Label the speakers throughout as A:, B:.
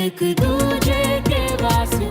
A: एक दूजे के वास्ते।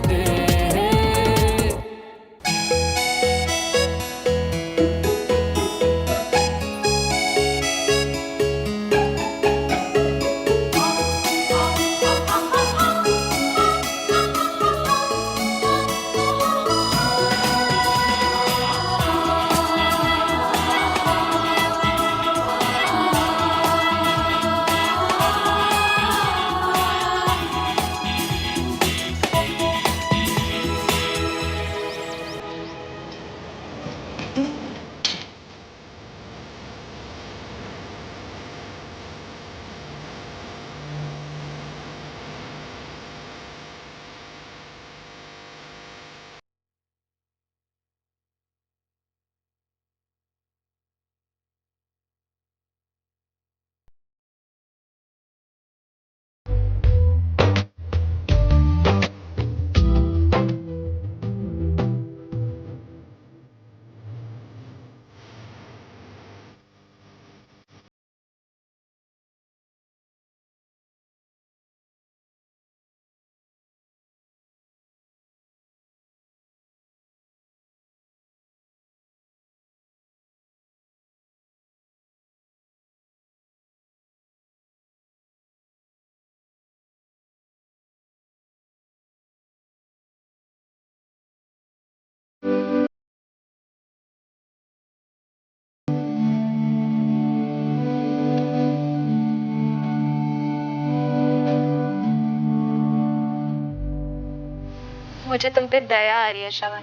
B: मुझे तुम पे दया आ रही है श्रवण।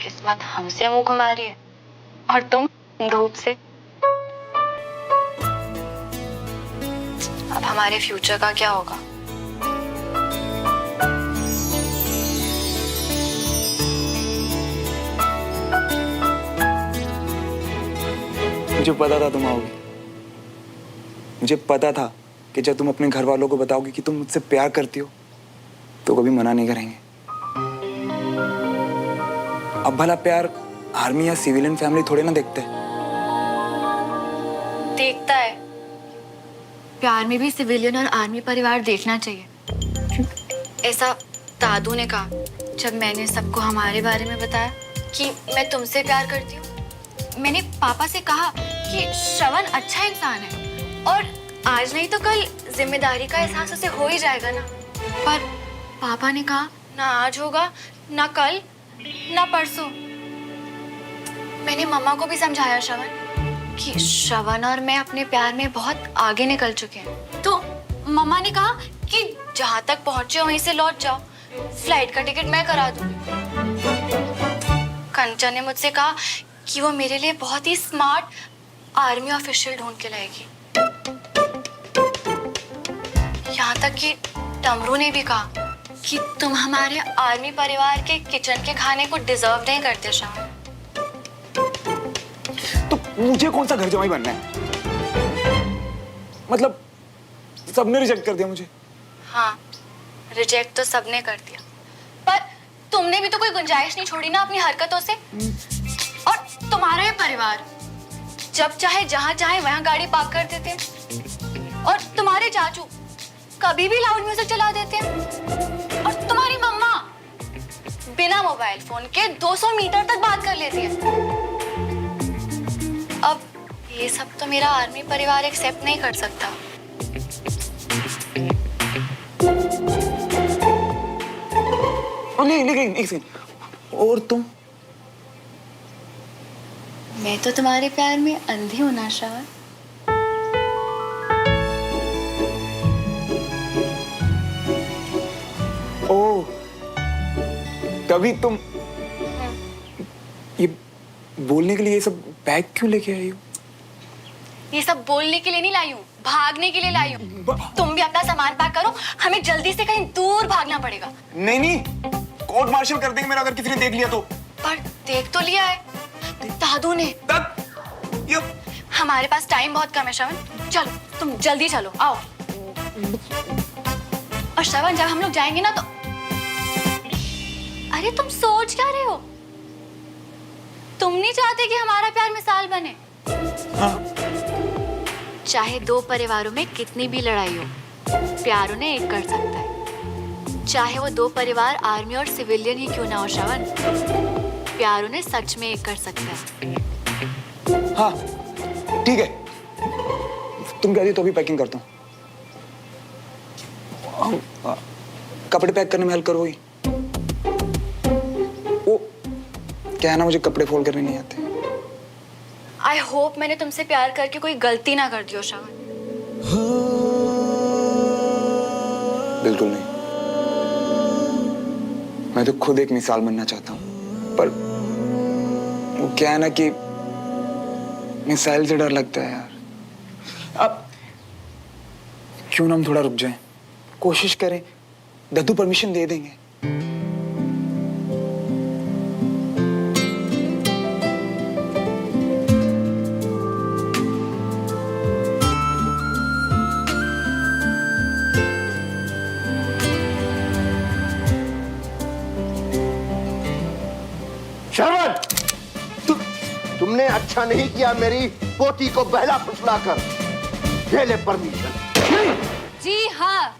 B: किस्मत हमसे मुंह घुमा रही है और तुम धूप से। अब हमारे फ्यूचर का क्या होगा?
C: मुझे पता था तुम आओगी। मुझे पता था कि जब तुम अपने घर वालों को बताओगी कि तुम मुझसे प्यार करती हो तो कभी मना नहीं करेंगे। अब भला प्यार आर्मी या सिविलियन फैमिली थोड़े ना देखते।
B: देखता है। प्यार में भी सिविलियन और आर्मी परिवार देखना चाहिए। ऐसा दादू ने कहा जब मैंने सबको हमारे बारे में बताया कि मैं तुमसे प्यार करती हूँ। मैंने पापा से कहा कि श्रवण अच्छा इंसान है और आज नहीं तो कल जिम्मेदारी का एहसास उसे हो ही जाएगा ना। पर पापा ने कहा ना आज होगा, ना कल, ना परसों। मैंने मम्मा को भी समझाया श्रवण कि श्रवण और मैं अपने प्यार में बहुत आगे निकल चुके हैं। तो मम्मा ने कहा कि जहां तक पहुंचे वहीं से लौट जाओ, फ्लाइट का टिकट मैं करा दूंगी। कंचन ने मुझसे कहा कि वो मेरे लिए बहुत ही स्मार्ट आर्मी ऑफिशियल ढूंढ के लाएगी। यहाँ तक कि टमरू ने भी कहा कि तुम हमारे आर्मी परिवार के किचन के खाने को डिजर्व नहीं करते श्रवण।
C: तो मुझे कौन सा घर जमाई बनना है? मतलब सबने रिजेक्ट कर दिया मुझे।
B: हाँ, रिजेक्ट तो सबने कर दिया, पर तुमने भी तो कोई गुंजाइश नहीं छोड़ी ना अपनी हरकतों से। और तुम्हारा ये परिवार जब चाहे जहां चाहे वहां गाड़ी पार्क कर देते हैं और तुम्हारे चाचू कभी भी लाउड म्यूजिक चला देते हैं और तुम्हारी मम्मा बिना मोबाइल फोन के 200 मीटर तक बात कर लेती है। अब ये सब तो मेरा आर्मी परिवार एक्सेप्ट नहीं कर सकता।
C: नहीं, एक सेकंड। और तुम?
B: मैं तो तुम्हारे प्यार में अंधी हूं ना श्रवण।
C: ओह, तभी तुम ये बोलने के लिए ये सब बैग क्यों लेके आई हो?
B: ये सब बोलने के लिए नहीं लाई हूँ, भागने के लिए लाई हूँ। तुम भी अपना सामान पैक करो, हमें जल्दी से कहीं दूर भागना पड़ेगा।
C: नहीं, कोर्ट मार्शल कर देंगे मेरा अगर किसी ने देख लिया तो।
B: पर देख तो लिया है दादू ने। हमारे पास टाइम बहुत कम है श्रवण, चलो तुम जल्दी चलो, आओ। और श्रवण जब हम लोग जाएंगे ना तो अरे तुम सोच क्या रहे हो? तुम नहीं चाहते कि हमारा प्यार मिसाल बने?
C: हाँ।
B: चाहे दो परिवारों में कितनी भी लड़ाई हो, प्यार उन्हें एक कर सकता है। चाहे वो दो परिवार आर्मी और सिविलियन ही क्यों ना हो श्रवण, प्यार उन्हें सच में एक कर सकता है।
C: हाँ ठीक है, तुम कहती तो भी पैकिंग करता हूँ। कपड़े पैक करने में हेल्प करो ही। वो क्या है ना, मुझे कपड़े फोल्ड करने नहीं आते।
B: आई होप मैंने तुमसे प्यार करके कोई गलती ना कर दी हो श्रवण।
C: बिल्कुल नहीं, मैं तो खुद एक मिसाल बनना चाहता हूँ, पर वो क्या है ना कि मिसाइल से डर लगता है यार। अब क्यों ना हम थोड़ा रुक जाएं, कोशिश करें, दद्दू परमिशन दे देंगे।
D: शरवण, तुमने अच्छा नहीं किया मेरी पोती को बहला फुसलाकर। ये ले परमिशन।
E: जी हाँ,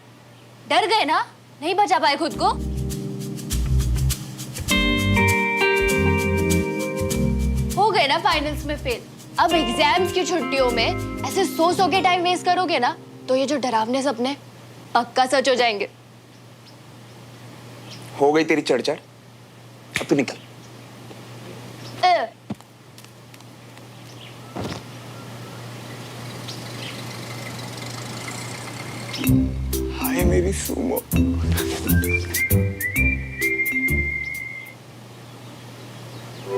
E: डर गए ना, नहीं बचा पाए खुद को। हो गए ना फाइनल्स में फेल। अब एग्जाम्स की छुट्टियों में ऐसे सो के टाइम वेस्ट करोगे ना, तो ये जो डरावने सपने पक्का सच हो जाएंगे।
C: हो गई तेरी चढ़-चढ़, अब तू निकल। हाय मेरी सुमो।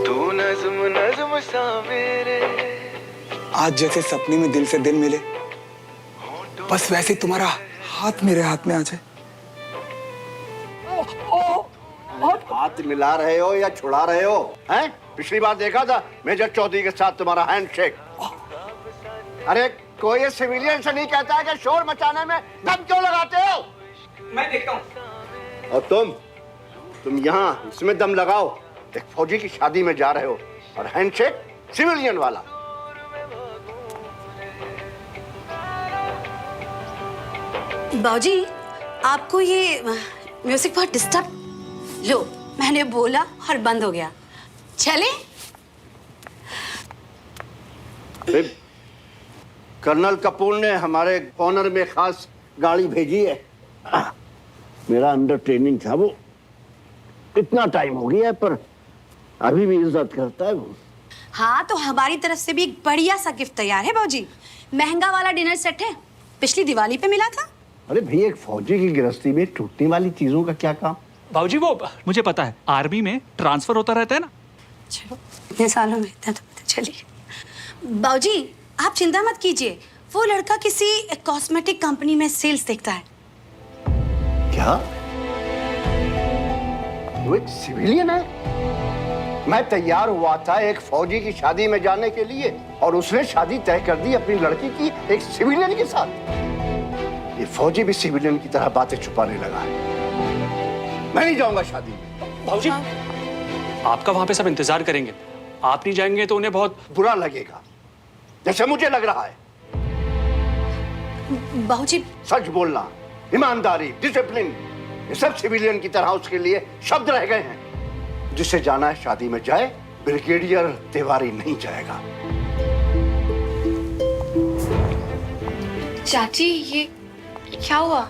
C: तू नज़्म नज़्म सा मेरे, आज जैसे सपने में दिल से दिल मिले, बस वैसे तुम्हारा हाथ मेरे हाथ में आ जाए।
D: हाथ मिला रहे हो या छुड़ा रहे हो? हैं? पिछली बार देखा था मेजर चौधरी के साथ तुम्हारा हैंडशेक। अरे कोई सिविलियन से नहीं कहता है कि शोर मचाने में दम क्यों लगाते हो?
C: मैं देखता हूँ।
D: और तुम यहाँ इसमें दम लगाओ। एक फौजी की शादी में जा रहे हो और हैंडशेक सिविलियन वाला।
F: बाबूजी, आपको ये म्यूजिक बहुत डिस्टर्ब। लो, मैंने बोला और बंद हो गया। चले?
D: कर्नल कपूर ने हमारे ऑनर में खास गाड़ी भेजी है। मेरा अंडर ट्रेनिंग था वो। इतना टाइम हो गया है पर अभी भी इज्जत करता है वो।
F: हाँ, तो हमारी तरफ से भी एक बढ़िया सा गिफ्ट तैयार है बाबूजी। महंगा वाला डिनर सेट है, पिछली दिवाली पे मिला था।
D: अरे भाई, एक फौजी की गृहस्थी में टूटने वाली चीजों का क्या काम?
G: भाऊजी वो मुझे पता है, आर्मी में ट्रांसफर होता रहता है ना।
F: चलो, इतने सालों में इतना तो पता चलिए। बाबूजी, आप चिंता मत कीजिए, वो लड़का किसी कॉस्मेटिक कंपनी में सेल्स देखता है।
D: क्या? वो एक सिविलियन है? मैं तैयार हुआ था एक फौजी की शादी में जाने के लिए और उसने शादी तय कर दी अपनी लड़की की एक सिविलियन के साथ। ये फौजी भी सिविलियन की तरह बातें छुपाने लगा है। मैं नहीं जाऊंगा शादी में।
G: भाऊजी, आपका वहां पे सब इंतजार करेंगे, आप नहीं जाएंगे तो उन्हें बहुत
D: बुरा लगेगा, जैसे मुझे लग रहा है।
F: बाबूजी,
D: सच बोलना, ईमानदारी, डिसिप्लिन, ये सब सिविलियन की तरह उसके लिए शब्द रह गए हैं। जिसे जाना है शादी में जाए, ब्रिगेडियर तिवारी नहीं जाएगा।
B: चाची, ये क्या हुआ?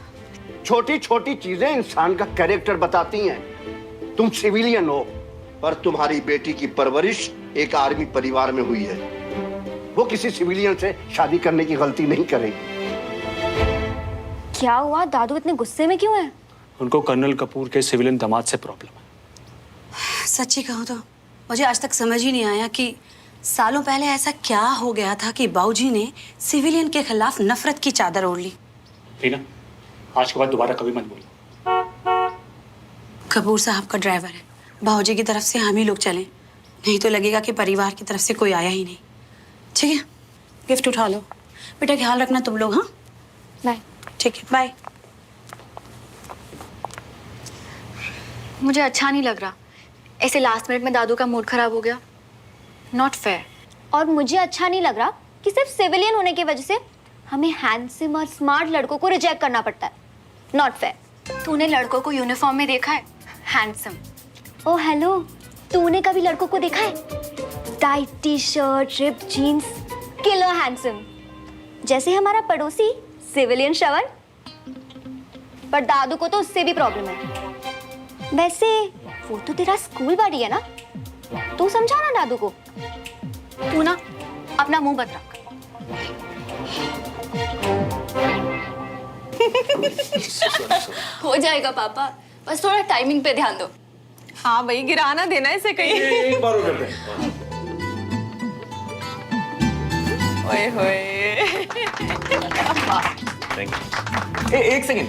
D: छोटी छोटी चीजें इंसान का कैरेक्टर बताती हैं। तुम सिविलियन हो, पर तुम्हारी बेटी की परवरिश एक आर्मी परिवार में हुई है। वो किसी सिविलियन से शादी करने की गलती नहीं करेगी।
E: क्या हुआ? दादू इतने गुस्से में क्यों हैं?
G: उनको कर्नल कपूर के सिविलियन दामाद से प्रॉब्लम है।
F: सच्ची कहूँ तो मुझे आज तक समझ ही नहीं आया कि सालों पहले ऐसा क्या हो गया था कि बाबूजी ने सिविलियन के खिलाफ नफरत की चादर ओढ़ ली।
G: रीना, आज के बाद दोबारा कभी मत बोलो।
F: कपूर साहब का ड्राइवर है, बाबूजी की तरफ से हम ही लोग चलें, नहीं तो लगेगा कि परिवार की तरफ से कोई आया ही नहीं। ठीक है, गिफ्ट उठा लो। बेटा ख्याल रखना तुम लोग। हाँ,
E: बाय।
F: ठीक है, बाय।
B: मुझे अच्छा नहीं लग रहा, ऐसे लास्ट मिनट में दादू का मूड खराब हो गया। Not fair.
E: और मुझे अच्छा नहीं लग रहा कि सिर्फ सिविलियन होने की वजह से हमें हैंडसम और स्मार्ट लड़कों को रिजेक्ट करना पड़ता है। Not fair.
B: तूने लड़कों को यूनिफॉर्म में देखा है? हैंडसम।
E: ओ हेलो, तूने कभी लड़कों को देखा है? Tight T shirt, rip jeans, killer handsome, जैसे हमारा पड़ोसी सिविलियन श्रवण। पर दादू को तो उससे भी प्रॉब्लम है। वैसे वो तो तेरा स्कूल बड़ी है ना, तू समझा ना दादू को।
B: तू ना अपना मुंह बंद रख।
E: हो जाएगा पापा, बस थोड़ा टाइमिंग पे ध्यान दो।
H: हाँ भाई, गिराना देना इसे कहीं।
I: एक बार और करते हैं।
H: ओए होए।
C: एक सेकेंड,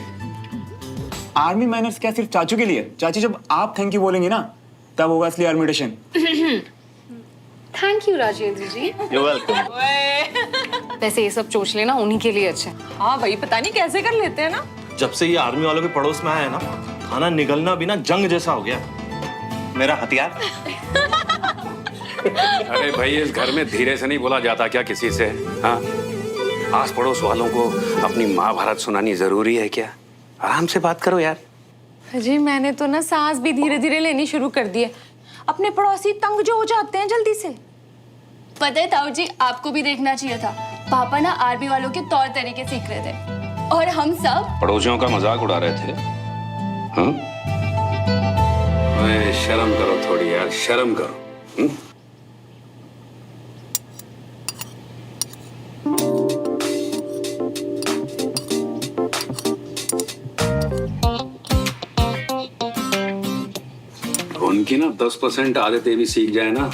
C: आर्मी मैनर्स क्या सिर्फ चाचू के लिए? चाची जब आप थैंक यू बोलेंगे ना तब होगा असली आर्मी डिशन।
H: Thank you Rajendra ji.
I: You're welcome।
H: वैसे ये सब चोचले ना उन्हीं के लिए अच्छे। हाँ भाई, पता नहीं कैसे कर लेते हैं ना।
I: जब से ये आर्मी वालों के पड़ोस में आया है ना, खाना निगलना भी ना जंग जैसा हो गया। मेरा हथियार।
J: अरे भाई, इस घर में धीरे से नहीं बोला जाता क्या किसी से? हाँ, आस पड़ोस वालों को अपनी महाभारत सुनानी जरूरी है क्या? आराम से बात करो यार।
H: जी मैंने तो ना सांस भी धीरे धीरे लेनी शुरू कर दी है। अपने पड़ोसी तंग जो हो जाते हैं जल्दी से।
E: पता है ताऊ जी, आपको भी देखना चाहिए था। पापा ना आर्मी वालों के तौर तरीके सीख रहे थे और हम सब
J: पड़ोसियों का मजाक उड़ा रहे थे। हाँ? ओए, शर्म करो थोड़ी यार, शर्म करो। उनकी ना 10% आदतें भी सीख जाए ना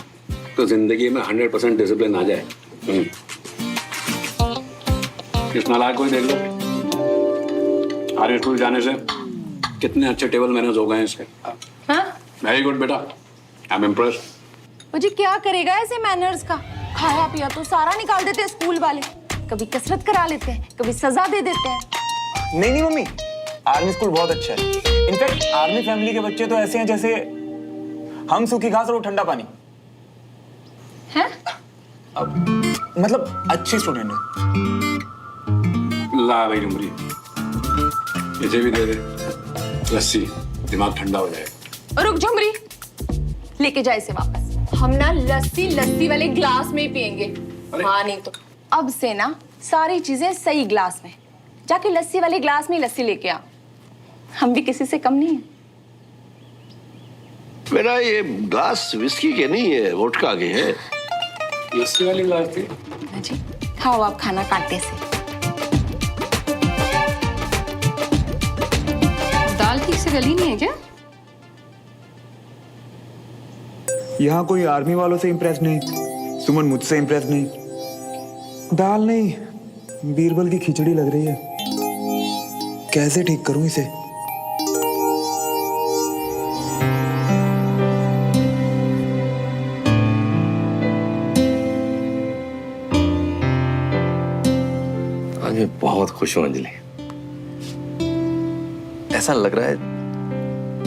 J: तो जिंदगी में 100% डिसिप्लिन आ जाए। इस नालायक को ही देख लो, आर्मी स्कूल जाने से कितने अच्छे टेबल मैनर्स हो गए हैं इसके।
H: हाँ?
J: वेरी गुड बेटा, आई एम इम्प्रेस्ड।
H: मुझे क्या करेगा ऐसे मैनर्स का? खाया पिया तो सारा निकाल देते हैं स्कूल वाले। कभी कसरत करा लेते हैं, कभी सजा दे देते हैं।
C: नहीं मम्मी, आर्मी स्कूल बहुत अच्छा है। इनफैक्ट आर्मी फैमिली के बच्चे तो ऐसे हैं जैसे हम सूखी घास और वो ठंडा पानी।
H: हैं?
C: मतलब अच्छे स्टूडेंट है।
J: ला भाई डुमरी, इसे भी दे दे लस्सी, दिमाग ठंडा हो जाएगा।
H: रुक झुमरी, लेके जाए इसे वापस। हम ना लस्सी वाले ग्लास में ही पियेंगे। हाँ नहीं तो अब से ना सारी चीजें सही ग्लास में। जाके लस्सी वाले ग्लास में लस्सी लेके आ। हम भी किसी से कम नहीं है।
D: मेरा ये ग्लास विस्की के नहीं है, वोडका के है।
J: लस्सी वाली ग्लास थी।
H: जी खाओ आप खाना कांटे से। दाल ठीक से गली नहीं है क्या?
C: यहाँ कोई आर्मी वालों से इम्प्रेस नहीं, सुमन मुझसे इम्प्रेस नहीं। दाल नहीं, बीरबल की खिचड़ी लग रही है। कैसे ठीक करूं इसे?
K: आज मैं बहुत खुश हूं अंजलि। ऐसा लग रहा है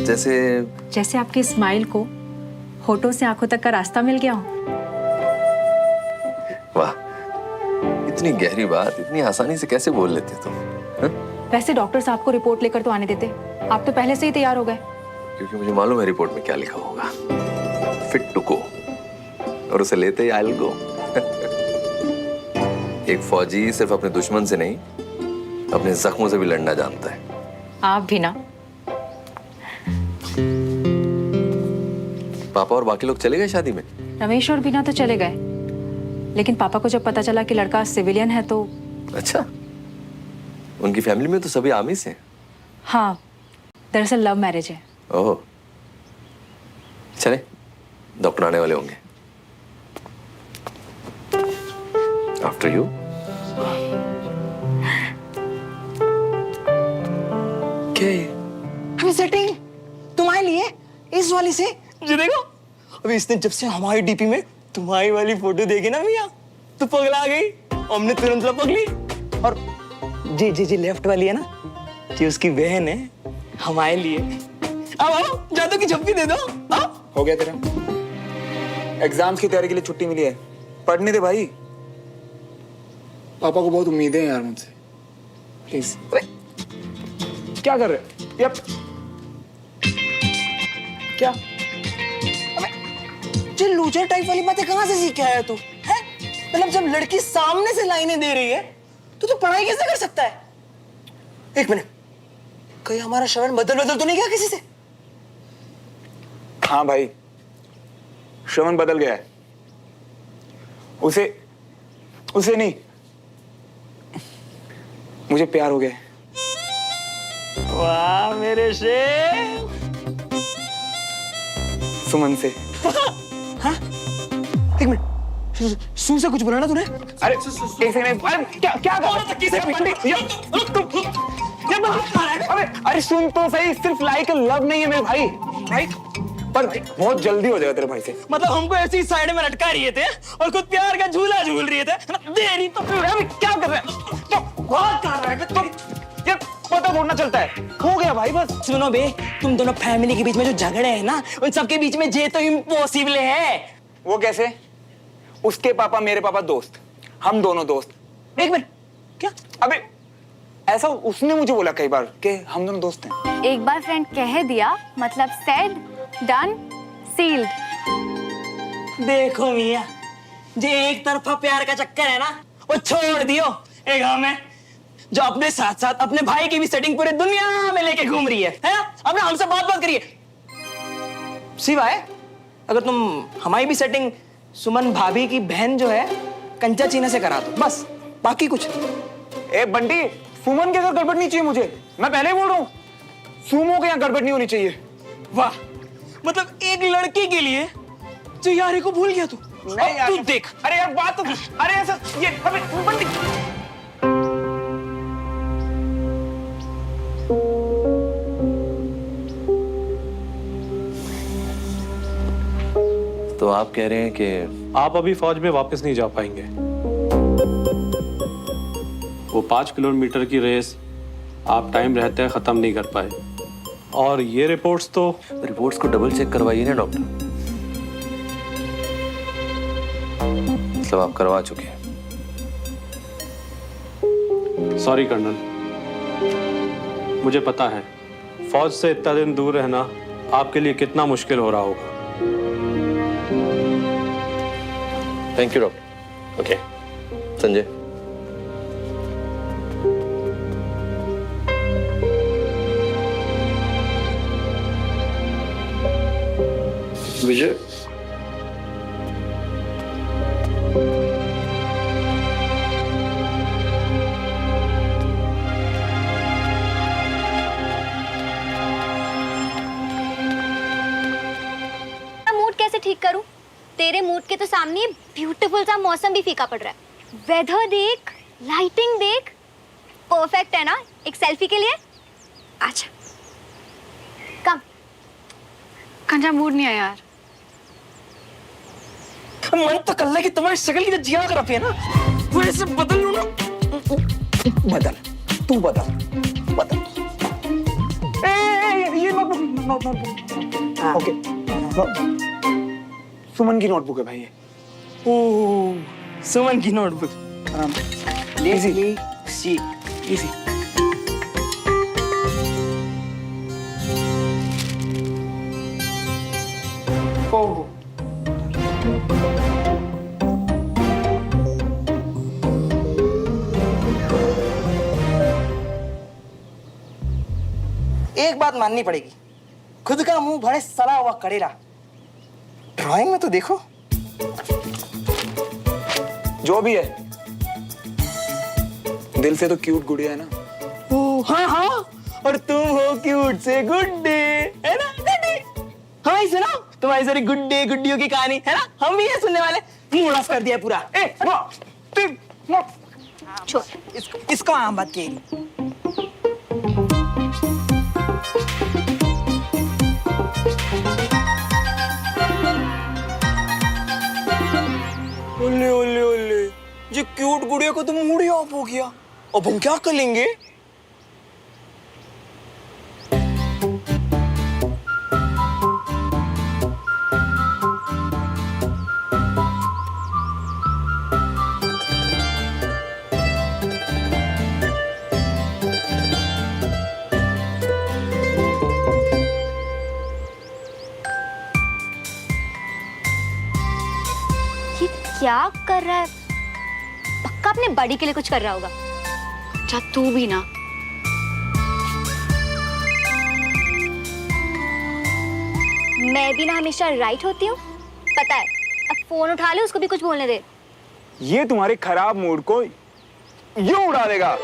K: जैसे
L: आपकी स्माइल को होठों से आंखों तक का रास्ता मिल गया हो।
K: वाह, इतनी गहरी बात इतनी आसानी से कैसे बोल लेते तुम? हा?
L: वैसे डॉक्टर साहब को रिपोर्ट लेकर तो आने देते, आप तो पहले से ही तैयार हो गए।
K: क्योंकि मुझे मालूम है रिपोर्ट में क्या लिखा होगा, फिट टू गो, और उसे लेते ही आई विल गो। एक फौजी सिर्फ अपने दुश्मन से नहीं, अपने जख्मों से भी लड़ना जानता है।
L: आप भी ना।
K: पापा और बाकी लोग चले गए शादी में?
L: रमेश और बीना तो चले गए, लेकिन पापा को जब पता चला कि लड़का सिविलियन है तो।
K: अच्छा, उनकी फैमिली में तो सभी आर्मी से हैं।
L: हाँ, दरअसल लव मैरिज है।
K: ओह, चले, डॉक्टर आने वाले होंगे। After you. क्या है?
M: अभी सेटिंग तुम्हारे लिए इस वाली से जी देखो। अभी इसने जब से हमारी डीपी में तुम्हारी वाली फोटो देखी ना भैया, तो पगला गई। हमने तुरंत लपक ली। और जी लेफ्ट वाली है ना, जी उसकी बहन है हमारे लिए। आओ जादू की झप्पी दे दो। आओ।
C: हो गया तेरा? एग्जाम्स की तैयारी के लिए छुट्टी मिली है, पढ़ने दे भाई। पापा को बहुत उम्मीदें हैं यार मुझसे, प्लीज। क्या कर रहे? यप। क्या?
M: ये लूजर टाइप वाली बातें कहाँ से सीख के आया तू? है? मतलब जब लड़की सामने से लाइनें दे रही है तो पढ़ाई कैसे कर सकता है? एक मिनट, कहीं हमारा श्रवण बदल तो नहीं गया किसी से?
C: हाँ भाई, श्रवण बदल गया है। उसे नहीं, मुझे प्यार हो गया है।
M: वाह मेरे शेर।
C: सुमन से।
M: हाँ? एक मिनट, सू से कुछ बोला ना तूने?
C: अरे एक सेकंड, अरे क्या कर अरे सुन तो सही, सिर्फ लाइक लव नहीं है मेरे भाई, राइट? पर बहुत जल्दी हो जाएगा तेरे भाई से।
M: मतलब हमको ऐसी ही साइड में लटका रही थे और खुद प्यार का झूला झूल रही थे। देरी तो
C: क्या कर रहे हैं?
M: बहुत कर रहा है तो
C: यार पता थोड़ा चलता है। हो गया भाई बस।
M: सुनो बे, तुम दोनों फैमिली के बीच में जो झगड़े हैं ना, उन सबके बीच में ये तो इम्पॉसिबल है।
C: वो कैसे? उसके पापा मेरे पापा दोस्त, हम दोनों दोस्त।
M: एक मिनट, क्या?
C: अबे ऐसा उसने मुझे बोला कई बार कि हम दोनों दोस्त हैं।
B: एक बार फ्रेंड कह दिया मतलब सेड, डन, सील्ड।
M: देखो मियां, जे एक तरफा प्यार का चक्कर है ना, वो छोड़ दियो। एक हम है जो अपने साथ साथ अपने भाई की भी सेटिंग पूरी दुनिया में लेके घूम रही है ना? अब ना हमसे बात करिए। सिवाय अगर तुम हमारी भी सेटिंग सुमन भाभी की बहन जो है कंचा चीना से करा दो, बस, बाकी कुछ नहीं।
C: ए बंटी, सुमन के अगर गड़बड़ नहीं चाहिए मुझे, मैं पहले ही बोल रहा हूँ, सुमो के यहाँ गड़बड़ नहीं होनी चाहिए।
M: वाह, मतलब एक लड़की के लिए जो यारी को भूल गया तू।
C: नहीं यार,
M: तू देख।
C: अरे यार बात तो, अरे ऐसा ये अबे बंटी।
K: तो आप कह रहे हैं कि
G: आप अभी फौज में वापस नहीं जा पाएंगे। वो 5 किलोमीटर की रेस आप टाइम रहते खत्म नहीं कर पाए, और ये रिपोर्ट्स
K: को डबल चेक करवाइए ना डॉक्टर। मतलब आप करवा चुके हैं?
G: सॉरी कर्नल, मुझे पता है फौज से इतना दिन दूर रहना आपके लिए कितना मुश्किल हो रहा होगा।
K: Thank you doctor. Okay Sanjay.
I: Vijay,
E: mood कैसे ठीक करूं? तेरे मूड के तो सामने ब्यूटीफुल सा मौसम भी फीका पड़ रहा है। वेदर देख, लाइटिंग देख, परफेक्ट है ना एक सेल्फी के लिए? अच्छा कम।
B: कंजा मूड नहीं है यार।
M: मन तो कर रहा कि तुम्हारी शक्ल की तो जिया कर रखी है ना, वो ऐसे बदल लो ना।
C: बदल, तू बदल। ये नोटबुक। ओके, सुमन की नोटबुक है भाई ये।
M: ओह, सुमन की नोटबुक।
C: इजी
M: सी इजी। ओह, एक बात माननी पड़ेगी, खुद का मुंह बड़े सड़ा हुआ करेला। ड्राइंग में तो देखो।
C: जो भी है, दिल से तो क्यूट गुड़िया है ना।
M: ओह हाँ हाँ, और तुम हो क्यूट से गुड्डे, है ना? गुड्डे। हाँ सुना, तुम्हारी सारी गुड्डे गुड्डियों की कहानी है ना, हम भी ये सुनने वाले। मूड ऑफ कर दिया पूरा।
E: छोड़।
M: इसको आम बात की। ओले ओले ओले, ये क्यूट गुड़िया को तो मूड ही ऑफ हो गया। अब हम क्या कर लेंगे?
E: क्या कर रहा है? पक्का अपने बड़ी के लिए कुछ कर रहा होगा।
B: अच्छा तू भी ना।
E: मैं भी ना हमेशा राइट होती हूँ, पता है। अब फोन उठा ले, उसको भी कुछ बोलने दे।
C: ये तुम्हारे खराब मूड को यूं उड़ा देगा।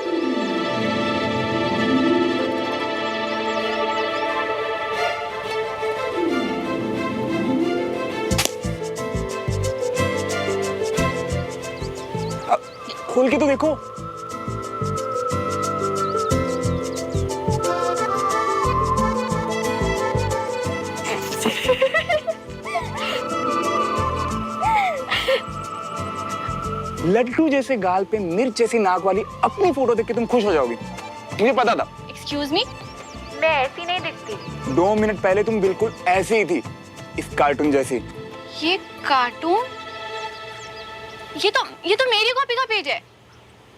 C: खोल के तो देखो। लड्डू जैसे गाल पे मिर्च जैसी नाक वाली अपनी फोटो देख के तुम खुश हो जाओगी, मुझे पता था।
B: एक्सक्यूज मी,
E: मैं ऐसी नहीं दिखती।
C: 2 मिनट पहले तुम बिल्कुल ऐसी ही थी, इस कार्टून जैसी।
B: ये कार्टून? ये तो मेरी कॉपी का पेज है।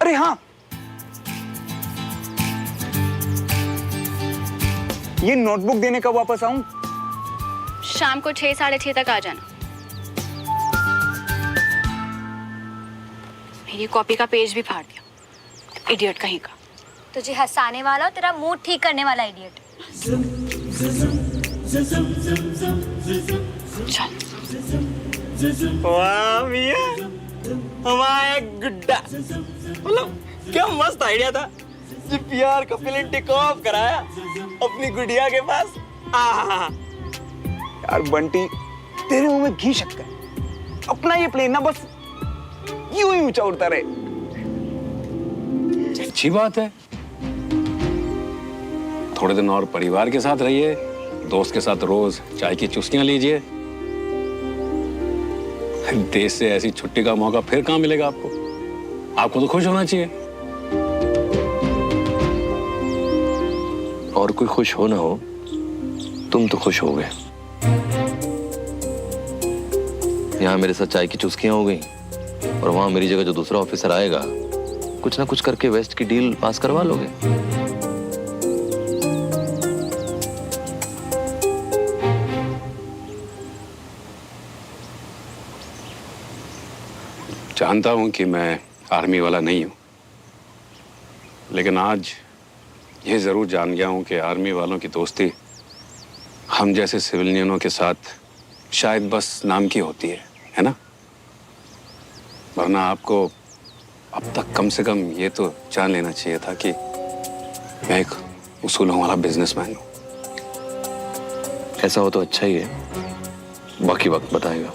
C: अरे हाँ, ये नोटबुक देने कब वापस आऊं?
B: शाम को 6 साढ़े 6 तक आ जाना। मेरी कॉपी का पेज भी फाड़ दिया, इडियट कहीं का।
E: तुझे हंसाने वाला और तेरा मूड ठीक करने वाला इडियट।
B: चल।
M: वाह मिया, हमारा गुड्डा। मतलब क्या मस्त आइडिया था। ये प्यार का प्लेन टेक ऑफ कराया अपनी गुड़िया के पास।
C: यार बंटी, तेरे मुंह में घी शक्कर। अपना ये प्लेन ना बस यूं ही ऊंचा उड़ता रहे।
J: अच्छी बात है। थोड़े दिन और परिवार के साथ रहिए, दोस्त के साथ रोज चाय की चुस्कियां लीजिए। देश से ऐसी छुट्टी का मौका फिर कहां मिलेगा आपको? आपको तो खुश होना चाहिए।
K: और कोई खुश हो ना हो, तुम तो खुश हो गए। यहाँ मेरे साथ चाय की चुस्कियां हो गई और वहां मेरी जगह जो दूसरा ऑफिसर आएगा, कुछ ना कुछ करके वेस्ट की डील पास करवा लोगे।
J: जानता हूं कि मैं आर्मी वाला नहीं हूं, लेकिन आज ये जरूर जान गया हूं कि आर्मी वालों की दोस्ती हम जैसे सिविलियनों के साथ शायद बस नाम की होती है ना? वरना आपको अब तक कम से कम ये तो जान लेना चाहिए था कि मैं एक उसूलों वाला बिजनेसमैन हूं।
K: ऐसा हो तो अच्छा ही है, बाकी वक्त बताएगा।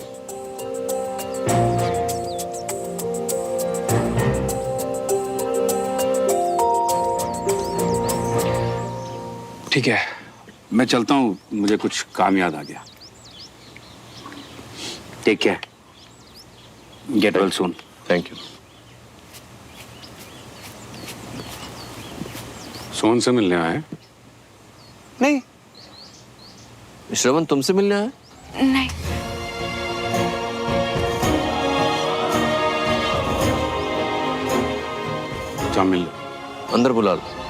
J: ठीक है, मैं चलता हूँ, मुझे कुछ काम याद आ गया। Take care, get well soon.
K: Thank you.
J: Sohan से मिलने आए?
C: नहीं।
K: श्रवण तुमसे मिलने आया?
B: नहीं।
J: जा मिल।
K: अंदर बुला लो।